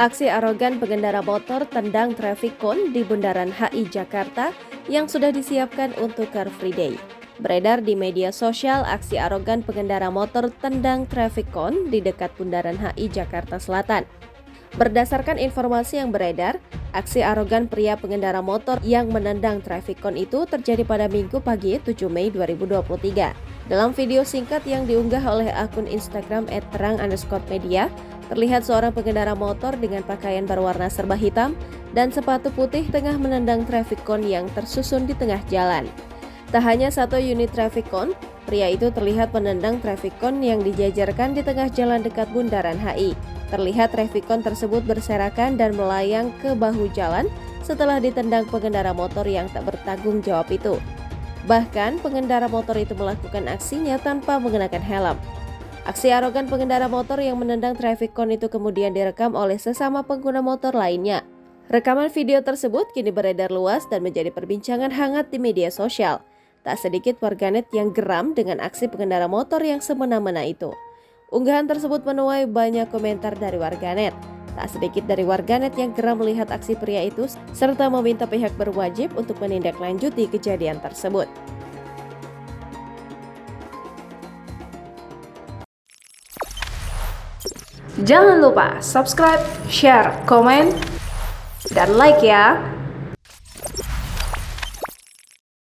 Aksi arogan pengendara motor tendang traffic cone di Bundaran HI Jakarta yang sudah disiapkan untuk Car Free Day. Beredar di media sosial aksi arogan pengendara motor tendang traffic cone di dekat Bundaran HI Jakarta Selatan. Berdasarkan informasi yang beredar, aksi arogan pria pengendara motor yang menendang traffic cone itu terjadi pada Minggu pagi 7 Mei 2023. Dalam video singkat yang diunggah oleh akun Instagram @terang_media, terlihat seorang pengendara motor dengan pakaian berwarna serba hitam dan sepatu putih tengah menendang traffic cone yang tersusun di tengah jalan. Tak hanya satu unit traffic cone, pria itu terlihat menendang traffic cone yang dijajarkan di tengah jalan dekat Bundaran HI. Terlihat traffic cone tersebut berserakan dan melayang ke bahu jalan setelah ditendang pengendara motor yang tak bertanggung jawab itu. Bahkan pengendara motor itu melakukan aksinya tanpa mengenakan helm. Aksi arogan pengendara motor yang menendang traffic cone itu kemudian direkam oleh sesama pengguna motor lainnya. Rekaman video tersebut kini beredar luas dan menjadi perbincangan hangat di media sosial. Tak sedikit warganet yang geram dengan aksi pengendara motor yang semena-mena itu. Unggahan tersebut menuai banyak komentar dari warganet. Tak sedikit dari warganet yang geram melihat aksi pria itu serta meminta pihak berwajib untuk menindaklanjuti kejadian tersebut. Jangan lupa subscribe, share, komen, dan like ya!